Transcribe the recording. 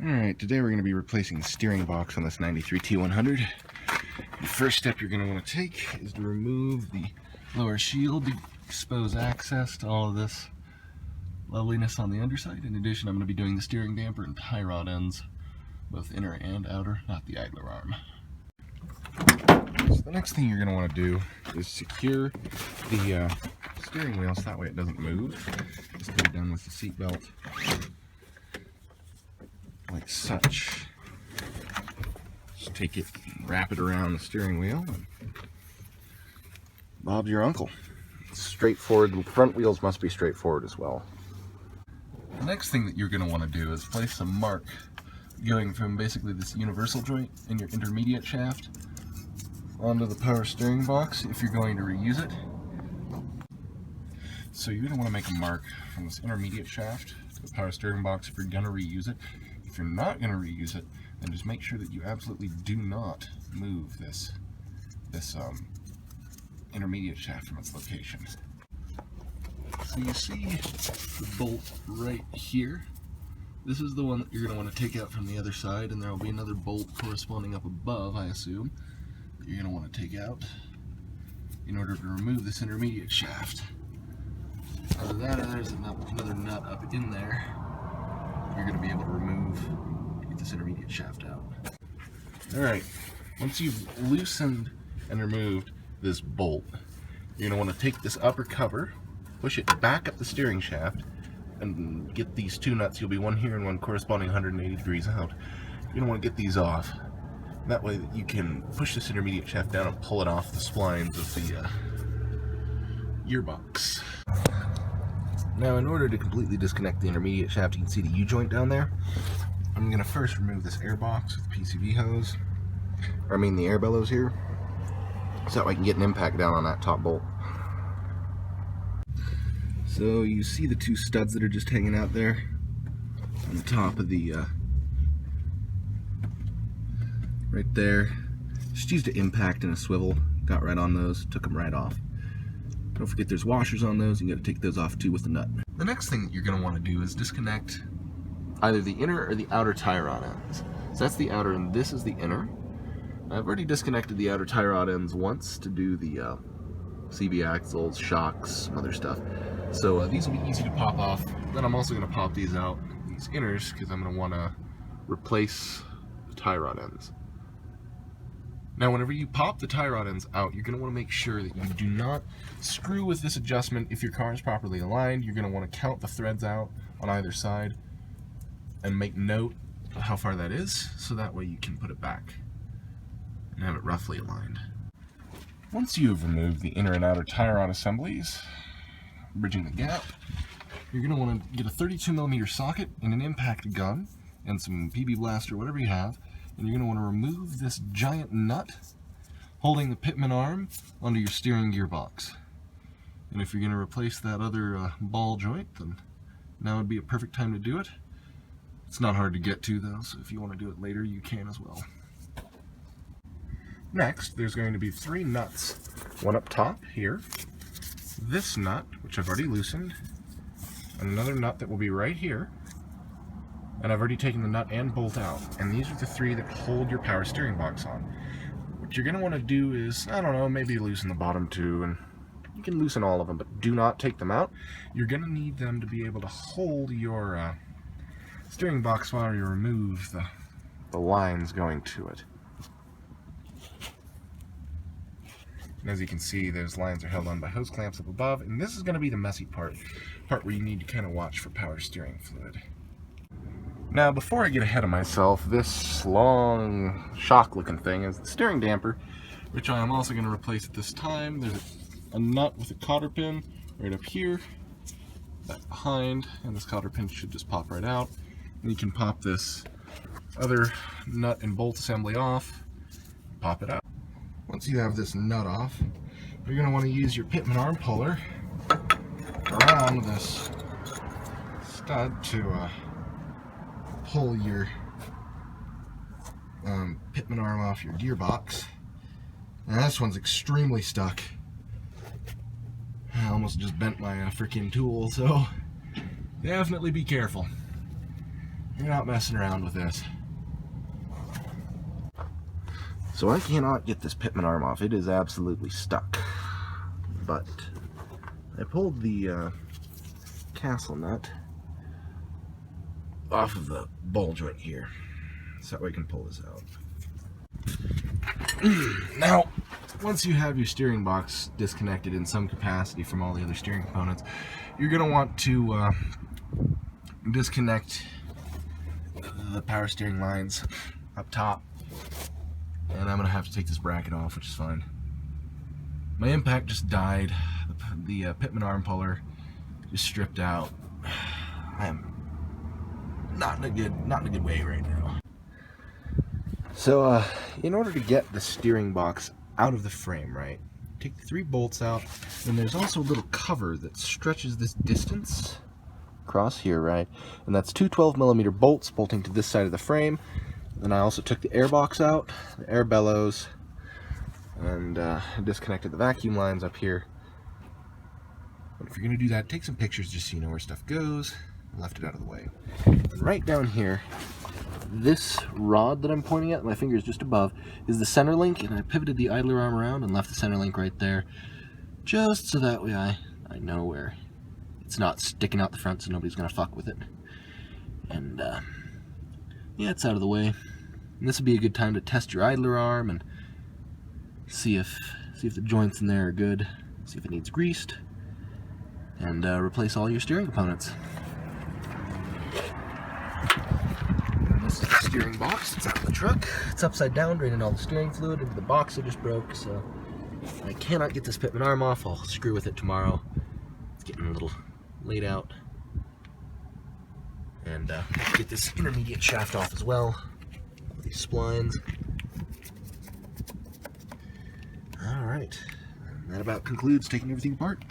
Alright, today we're going to be replacing the steering box on this 93 T100. The first step you're going to want to take is to remove the lower shield to expose access to all of this loveliness on the underside. In addition, I'm going to be doing the steering damper and tie rod ends, both inner and outer, not the idler arm. So the next thing you're going to want to do is secure the steering wheel so that way it doesn't move. Just get it done with the seat belt, like such. Just take it and wrap it around the steering wheel, and Bob's your uncle. It's straightforward. The front wheels must be straightforward as well. The next thing that you're going to want to do is place a mark going from basically this universal joint in your intermediate shaft onto the power steering box if you're going to reuse it. So you're going to want to make a mark from this intermediate shaft to the power steering box if you're going to reuse it. If you're not going to reuse it, then just make sure that you absolutely do not move this intermediate shaft from its location. So you see the bolt right here. This is the one that you're going to want to take out from the other side, and there will be another bolt corresponding up above, I assume, that you're going to want to take out in order to remove this intermediate shaft. Other than that, there's another nut up in there you're going to be able to remove to get this intermediate shaft out. Alright, once you've loosened and removed this bolt, you're going to want to take this upper cover, push it back up the steering shaft, and get these two nuts. You'll be one here and one corresponding 180 degrees out. You're going to want to get these off. That way that you can push this intermediate shaft down and pull it off the splines of the gearbox. Now, in order to completely disconnect the intermediate shaft, you can see the U-joint down there. I'm going to first remove this air box with the PCV hose, or I mean the air bellows here, so that way I can get an impact down on that top bolt. So you see the two studs that are just hanging out there on the top of the, right there. Just used an impact and a swivel, got right on those, took them right off. Don't forget there's washers on those, you got to take those off too with the nut. The next thing that you're going to want to do is disconnect either the inner or the outer tie rod ends. So that's the outer and this is the inner. I've already disconnected the outer tie rod ends once to do the CB axles, shocks, some other stuff. So these will be easy to pop off. Then I'm also going to pop these out, these inners, because I'm going to want to replace the tie rod ends. Now, whenever you pop the tie rod ends out, you're going to want to make sure that you do not screw with this adjustment. If your car is properly aligned, you're going to want to count the threads out on either side and make note of how far that is, so that way you can put it back and have it roughly aligned. Once you have removed the inner and outer tie rod assemblies, bridging the gap, you're going to want to get a 32mm socket and an impact gun and some PB Blast or whatever you have, and you're going to want to remove this giant nut holding the pitman arm onto your steering gearbox. And if you're going to replace that other ball joint, then now would be a perfect time to do it. It's not hard to get to though, so if you want to do it later, you can as well. Next, there's going to be three nuts. One up top here, this nut, which I've already loosened, and another nut that will be right here. And I've already taken the nut and bolt out. And these are the three that hold your power steering box on. What you're going to want to do is, I don't know, maybe loosen the bottom two, and you can loosen all of them, but do not take them out. You're going to need them to be able to hold your steering box while you remove the lines going to it. And as you can see, those lines are held on by hose clamps up above, and this is going to be the messy part where you need to kind of watch for power steering fluid. Now, before I get ahead of myself, this long shock looking thing is the steering damper, which I am also going to replace at this time. There's a nut with a cotter pin right up here, back behind, and this cotter pin should just pop right out. And you can pop this other nut and bolt assembly off, pop it out. Once you have this nut off, you're going to want to use your pitman arm puller around this stud to pull your pitman arm off your gearbox. Now this one's extremely stuck. I almost just bent my freaking tool, so definitely be careful. You're not messing around with this. So I cannot get this pitman arm off. It is absolutely stuck. But I pulled the castle nut off of the ball joint here, so that way I can pull this out. Now, once you have your steering box disconnected in some capacity from all the other steering components, you're going to want to disconnect the power steering lines up top, and I'm going to have to take this bracket off, which is fine. My impact just died. The pitman arm puller just stripped out. I am not in a good way right now. So in order to get the steering box out of the frame, right, take the 3 bolts out, and there's also a little cover that stretches this distance across here, right, and that's 2 12mm bolts bolting to this side of the frame. Then I also took the air box out, the air bellows, and disconnected the vacuum lines up here. But if you're going to do that, take some pictures just so you know where stuff goes. Left it out of the way. And right down here, this rod that I'm pointing at, my finger is just above, is the center link, and I pivoted the idler arm around and left the center link right there, just so that way I know where it's not sticking out the front, so nobody's going to fuck with it. And yeah, it's out of the way. And this would be a good time to test your idler arm and see if the joints in there are good, see if it needs greased, and replace all your steering components. And this is the steering box. It's out of the truck. It's upside down, draining all the steering fluid into the box I just broke, so I cannot get this pitman arm off. I'll screw with it tomorrow. It's getting a little laid out. And get this intermediate shaft off as well. These splines. Alright, that about concludes taking everything apart.